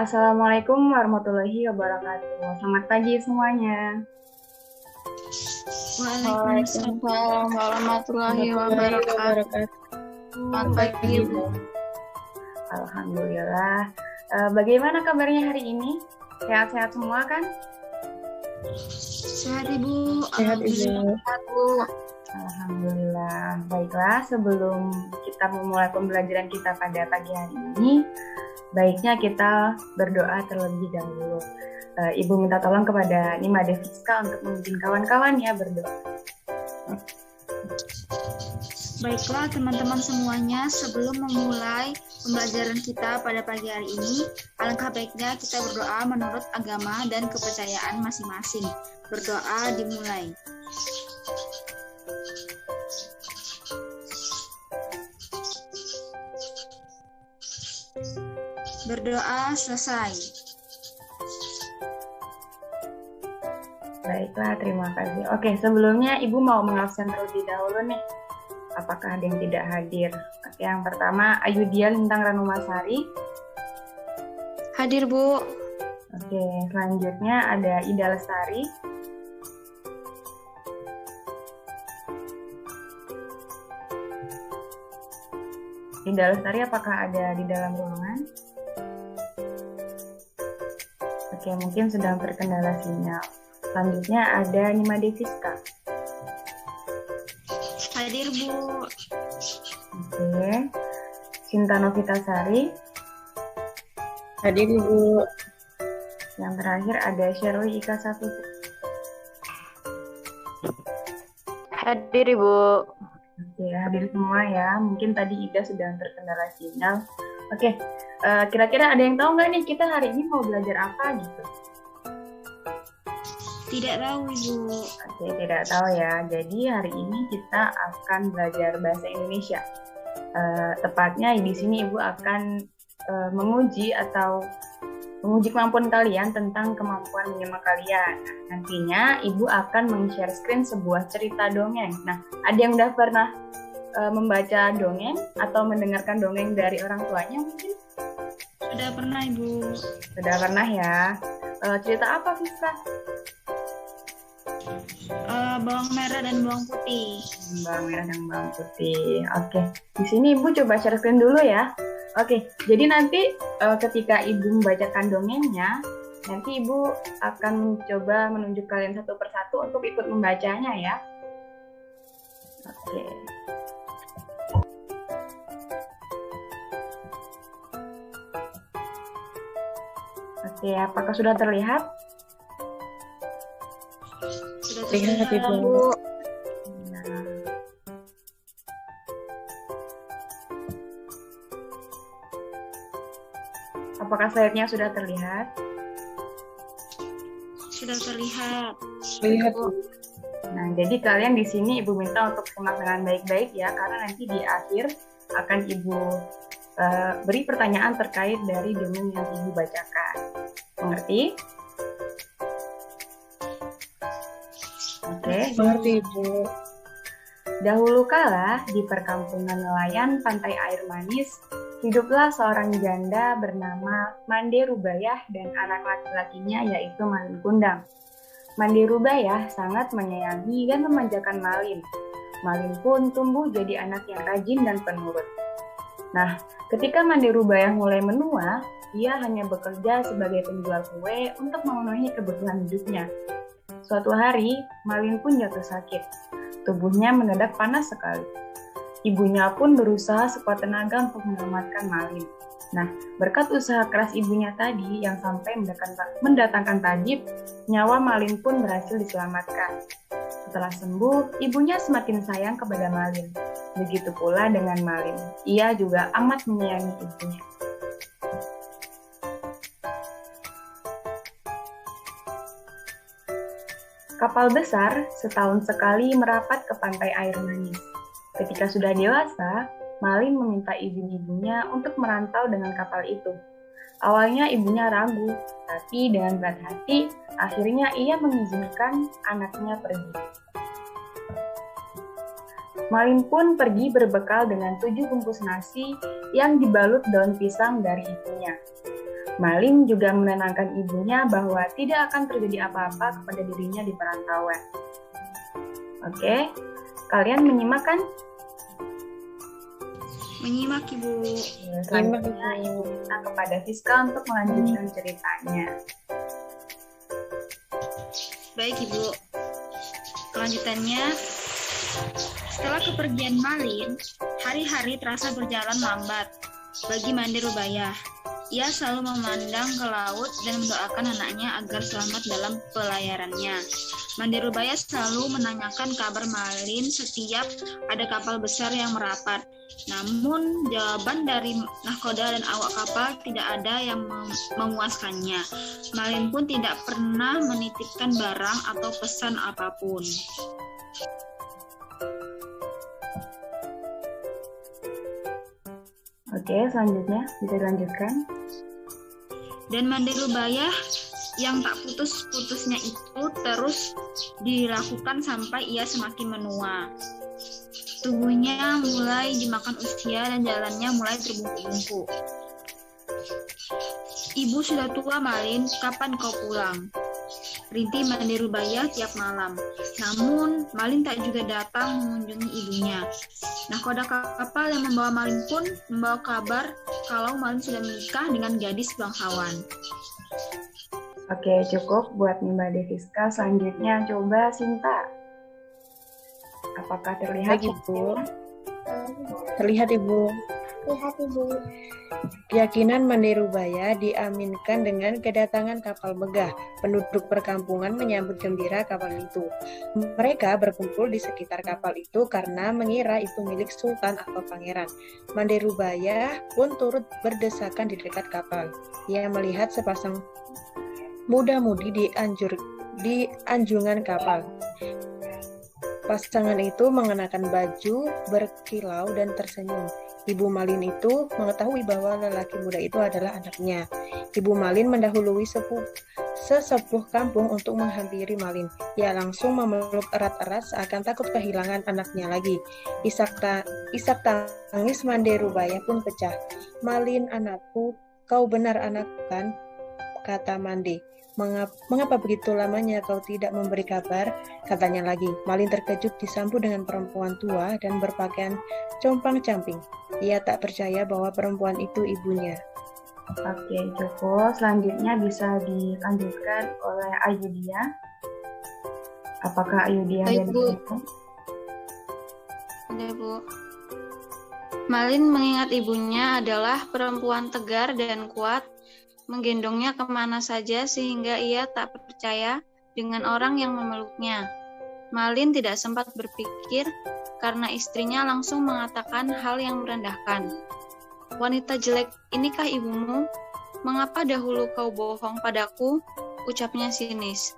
Assalamualaikum warahmatullahi wabarakatuh. Selamat pagi semuanya. Waalaikumsalam warahmatullahi wabarakatuh. Selamat pagi, Bu. Alhamdulillah. Bagaimana kabarnya hari ini? Sehat-sehat semua kan? Sehat, Ibu. Sehat, Ibu. Sehat, Bu. Alhamdulillah. Baiklah, sebelum kita memulai pembelajaran kita pada pagi hari ini, baiknya kita berdoa terlebih dahulu. Ibu minta tolong kepada Nima Deviska untuk memimpin kawan-kawan ya berdoa. Baiklah teman-teman semuanya, sebelum memulai pembelajaran kita pada pagi hari ini, alangkah baiknya kita berdoa menurut agama dan kepercayaan masing-masing. Berdoa dimulai. Berdoa selesai. Baiklah, terima kasih. Oke, sebelumnya Ibu mau mengabsen terlebih dahulu nih. Apakah ada yang tidak hadir? Oke, yang pertama Ayudia Lintang Ranumasari. Hadir, Bu. Oke, selanjutnya ada Ida Lestari. Ida Lestari apakah ada di dalam ruangan? Oke, mungkin sedang terkendala sinyal. Selanjutnya ada Nima Deviska. Hadir, Bu. Oke. Cinta Novitasari. Hadir, Bu. Yang terakhir ada Shirley Ika Safitri. Hadir, Ibu. Oke, hadir semua ya. Mungkin tadi Ida sedang terkendala sinyal. Oke, kira-kira ada yang tahu nggak nih kita hari ini mau belajar apa gitu? Tidak tahu, Ibu. Oke, tidak tahu ya. Jadi hari ini kita akan belajar bahasa Indonesia. Tepatnya di sini Ibu akan menguji kemampuan kalian tentang kemampuan menyimak kalian. Nantinya Ibu akan meng-share screen sebuah cerita dongeng. Nah, ada yang udah pernah membaca dongeng atau mendengarkan dongeng dari orang tuanya mungkin? Sudah pernah, Ibu. Sudah pernah ya. Cerita apa, Fiska? Bawang merah dan bawang putih. Bawang merah dan bawang putih. Oke, di sini Ibu coba share screen dulu ya. Oke, jadi nanti ketika Ibu membacakan dongengnya, nanti Ibu akan coba menunjuk kalian satu persatu untuk ikut membacanya ya. Oke. Oke, apakah sudah terlihat? Sudah Terlihat, terlihat, Ibu. Bu. Nah. Apakah slide-nya sudah terlihat? Sudah terlihat. Terlihat, Bu. Nah, jadi kalian di sini Ibu minta untuk simak dengan baik-baik ya, karena nanti di akhir akan Ibu beri pertanyaan terkait dari dongeng yang Ibu bacakan. Mengerti? Oke. Mengerti, Ibu. Dahulu kala, di perkampungan nelayan pantai air manis, hiduplah seorang janda bernama Mande Rubayah dan anak laki-lakinya yaitu Malin Kundang. Mande Rubayah sangat menyayangi dan memanjakan Malin. Malin pun tumbuh jadi anak yang rajin dan penurut. Nah, ketika Mande Rubayah mulai menua, ia hanya bekerja sebagai penjual kue untuk memenuhi kebutuhan hidupnya. Suatu hari, Malin pun jatuh sakit. Tubuhnya mendadak panas sekali. Ibunya pun berusaha sekuat tenaga untuk menyelamatkan Malin. Nah, berkat usaha keras ibunya tadi yang sampai mendatangkan tabib, nyawa Malin pun berhasil diselamatkan. Setelah sembuh, ibunya semakin sayang kepada Malin. Begitu pula dengan Malin. Ia juga amat menyayangi ibunya. Kapal besar setahun sekali merapat ke pantai air manis. Ketika sudah dewasa, Malin meminta izin ibunya untuk merantau dengan kapal itu. Awalnya ibunya ragu, tapi dengan berat hati, akhirnya ia mengizinkan anaknya pergi. Malin pun pergi berbekal dengan 7 bungkus nasi yang dibalut daun pisang dari ibunya. Malin juga menenangkan ibunya bahwa tidak akan terjadi apa-apa kepada dirinya di perantauan. Oke, kalian menyimak kan? Menyimak, Ibu. Selanjutnya Ibu minta kepada Siska untuk melanjutkan ceritanya. Baik, Ibu. Kelanjutannya, setelah kepergian Malin, hari-hari terasa berjalan lambat bagi Mande Rubaya. Ia selalu memandang ke laut dan mendoakan anaknya agar selamat dalam pelayarannya. Mande Rubaya selalu menanyakan kabar Malin setiap ada kapal besar yang merapat. Namun jawaban dari nahkoda dan awak kapal tidak ada yang memuaskannya. Malin pun tidak pernah menitipkan barang atau pesan apapun. Oke, selanjutnya bisa dilanjutkan. Dan Mande Rubaya yang tak putus-putusnya itu terus dilakukan sampai ia semakin menua. Tubuhnya mulai dimakan usia dan jalannya mulai terbungkuk-bungkuk. Ibu sudah tua, Malin, kapan kau pulang? Rintih Mande Rubaya tiap malam. Namun, Malin tak juga datang mengunjungi ibunya. Nahkoda kapal yang membawa Malin pun membawa kabar kalau Malin sudah menikah dengan gadis bangsawan. Oke, cukup buat Mbak Deviska. Selanjutnya coba Sinta. Apakah terlihat? Baik, Ibu. Terlihat, Ibu. Lihat, Ibu. Keyakinan Mande Rubaya diaminkan dengan kedatangan kapal megah. Penduduk perkampungan menyambut gembira kapal itu. Mereka berkumpul di sekitar kapal itu karena mengira itu milik sultan atau pangeran. Mande Rubaya pun turut berdesakan di dekat kapal. Ia melihat sepasang muda-mudi di anjungan kapal. Pasangan itu mengenakan baju berkilau dan tersenyum. Ibu Malin itu mengetahui bahwa lelaki muda itu adalah anaknya. Ibu Malin mendahului sesepuh kampung untuk menghampiri Malin. Ia langsung memeluk erat-erat seakan takut kehilangan anaknya lagi. Isak tangis Mande Rubaya pun pecah. "Malin, anakku, kau benar anakku kan?" kata Mande. Mengapa begitu lamanya kau tidak memberi kabar?" katanya lagi. Malin terkejut disambut dengan perempuan tua dan berpakaian compang-camping. Ia tak percaya bahwa perempuan itu ibunya. Oke, cukup. Selanjutnya bisa dilanjutkan oleh Ayudia. Apakah Ayudia Baik, dan Bu. Ibu? Ada, Bu. Malin mengingat ibunya adalah perempuan tegar dan kuat, menggendongnya kemana saja sehingga ia tak percaya dengan orang yang memeluknya. Malin tidak sempat berpikir karena istrinya langsung mengatakan hal yang merendahkan. "Wanita jelek, inikah ibumu? Mengapa dahulu kau bohong padaku?" ucapnya sinis.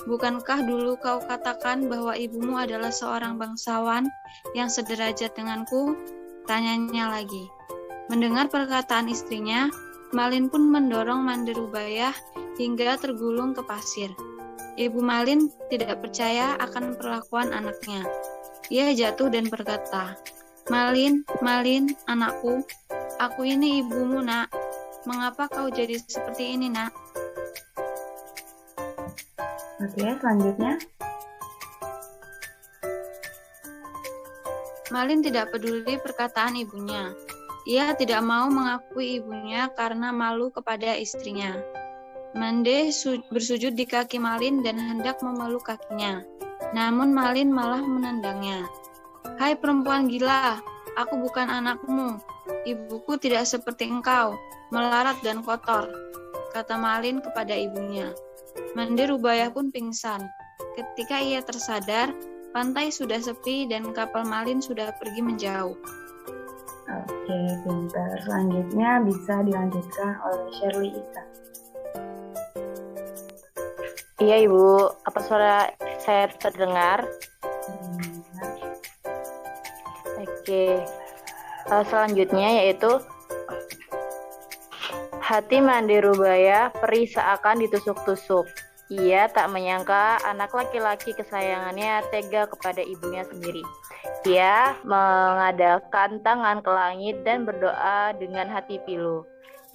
"Bukankah dulu kau katakan bahwa ibumu adalah seorang bangsawan yang sederajat denganku?" tanyanya lagi. Mendengar perkataan istrinya, Malin pun mendorong Mande Rubaya hingga tergulung ke pasir. Ibu Malin tidak percaya akan perlakuan anaknya. Ia jatuh dan berkata, "Malin, Malin, anakku, aku ini ibumu, nak. Mengapa kau jadi seperti ini, nak?" Oke, selanjutnya. Malin tidak peduli perkataan ibunya. Ia tidak mau mengakui ibunya karena malu kepada istrinya. Mande bersujud di kaki Malin dan hendak memeluk kakinya. Namun Malin malah menendangnya. "Hai perempuan gila, aku bukan anakmu. Ibuku tidak seperti engkau, melarat dan kotor," kata Malin kepada ibunya. Mande Rubaya pun pingsan. Ketika ia tersadar, pantai sudah sepi dan kapal Malin sudah pergi menjauh. Oke, pintar. Selanjutnya bisa dilanjutkan oleh Shirley Ika. Iya, Ibu. Apa suara saya terdengar? Oke. Selanjutnya yaitu hati Mande Rubaya perih seakan ditusuk-tusuk. Ia tak menyangka anak laki-laki kesayangannya tega kepada ibunya sendiri. Ia mengadahkan tangan ke langit dan berdoa dengan hati pilu.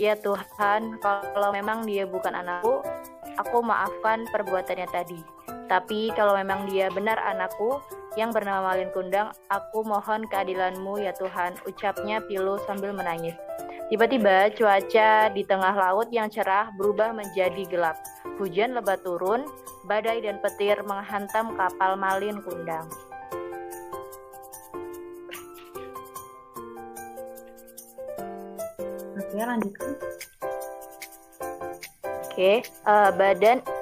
Ya Tuhan, kalau memang dia bukan anakku, aku maafkan perbuatannya tadi. Tapi kalau memang dia benar anakku yang bernama Malin Kundang, aku mohon keadilan-Mu ya Tuhan, ucapnya Pilu sambil menangis. Tiba-tiba cuaca di tengah laut yang cerah berubah menjadi gelap. Hujan lebat turun, badai dan petir menghantam kapal Malin Kundang. Oke, lanjutkan.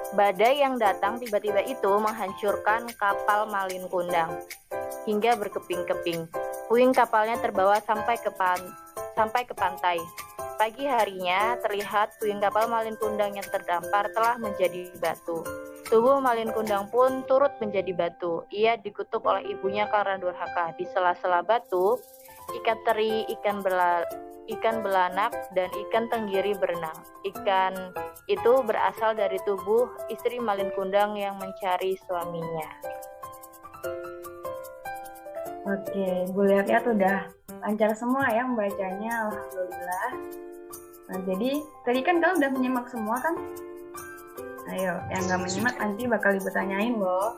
Badai yang datang tiba-tiba itu menghancurkan kapal Malin Kundang hingga berkeping-keping. Puing kapalnya terbawa sampai ke pantai. Pagi harinya terlihat puing kapal Malin Kundang yang terdampar telah menjadi batu. Tubuh Malin Kundang pun turut menjadi batu. Ia dikutuk oleh ibunya karena durhaka. Di sela-sela batu, ikan teri, ikan belanak, dan ikan tenggiri berenang. Ikan itu berasal dari tubuh istri Malin Kundang yang mencari suaminya. Oke, gue lihat-lihat udah lancar semua ya membacanya, alhamdulillah. Nah, jadi tadi kan kalian udah menyimak semua kan? Ayo, yang nggak menyimak nanti bakal ibu tanyain loh.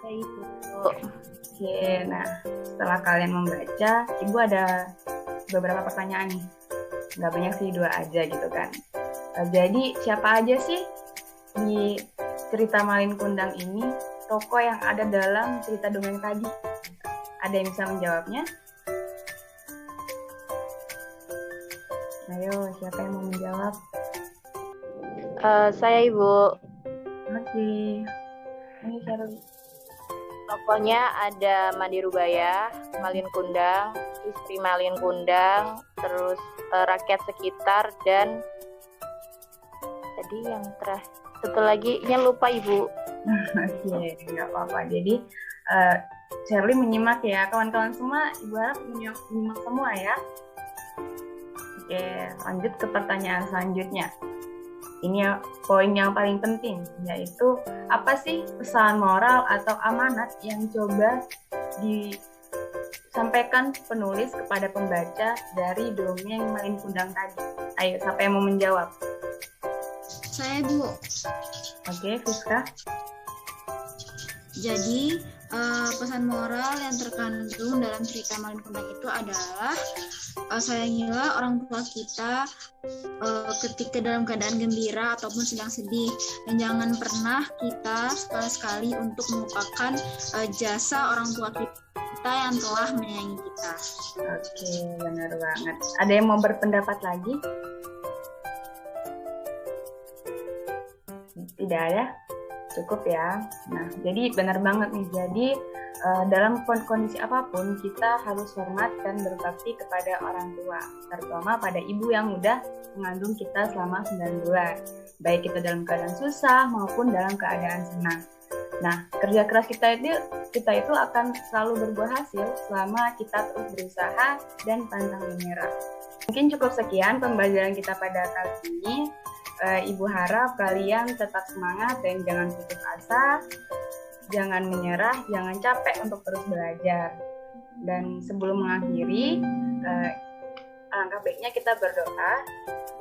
Kayak itu. Oke, nah setelah kalian membaca, ibu ada beberapa pertanyaan nih. Nggak banyak sih, 2 aja gitu kan. Jadi siapa aja sih di cerita Malin Kundang ini tokoh yang ada dalam cerita dongeng tadi? Ada yang bisa menjawabnya? Ayo, siapa yang mau menjawab? Saya Ibu. Oke. Ini Shirley. Tokohnya ada Mandi Rubaya, Malin Kundang, istri Malin Kundang, terus rakyat sekitar, dan tadi yang terakhir satu lagi lupa Ibu. Oke, nggak apa-apa. Jadi Shirley menyimak ya, kawan-kawan semua. Ibu harap menyimak semua ya. Oke, lanjut ke pertanyaan selanjutnya. Ini ya, poin yang paling penting, yaitu apa sih pesan moral atau amanat yang coba disampaikan penulis kepada pembaca dari dongeng Malin Kundang tadi? Ayo, siapa yang mau menjawab? Saya, Bu. Oke, Fiska. Jadi, pesan moral yang terkandung dalam cerita Malin Kundang itu adalah sayangilah orang tua kita ketika dalam keadaan gembira ataupun sedang sedih, dan jangan pernah kita sekali-sekali untuk melupakan jasa orang tua kita yang telah menyayangi kita. Oke, benar banget. Ada yang mau berpendapat lagi? Tidak ada? Cukup ya. Nah, jadi benar banget nih. Jadi dalam kondisi apapun kita harus hormat dan berbakti kepada orang tua, terutama pada ibu yang udah mengandung kita selama 9 bulan. Baik kita dalam keadaan susah maupun dalam keadaan senang. Nah, kerja keras kita itu akan selalu berbuah hasil selama kita terus berusaha dan pantang menyerah. Mungkin cukup sekian pembelajaran kita pada kali ini. Ibu harap kalian tetap semangat dan jangan putus asa, jangan menyerah, jangan capek untuk terus belajar. Dan sebelum mengakhiri, alangkah baiknya kita berdoa,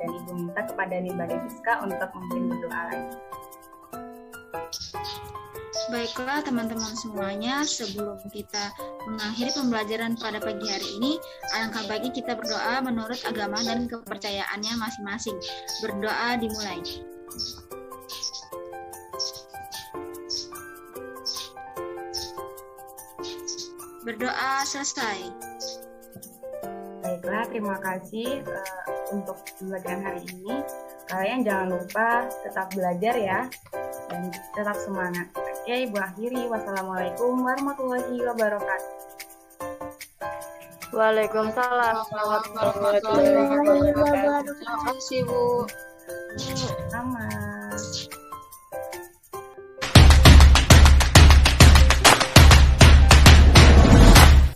dan Ibu minta kepada Nimba Deviska untuk memimpin berdoa lagi. Baiklah teman-teman semuanya, sebelum kita mengakhiri pembelajaran pada pagi hari ini, alangkah baiknya kita berdoa menurut agama dan kepercayaannya masing-masing. Berdoa dimulai. Berdoa selesai. Baiklah, terima kasih untuk pembelajaran hari ini. Kalian jangan lupa tetap belajar ya, dan tetap semangat. Oke, Ibu akhiri. Wassalamualaikum warahmatullahi wabarakatuh. Waalaikumsalam warahmatullahi wabarakatuh. Terima kasih, Bu.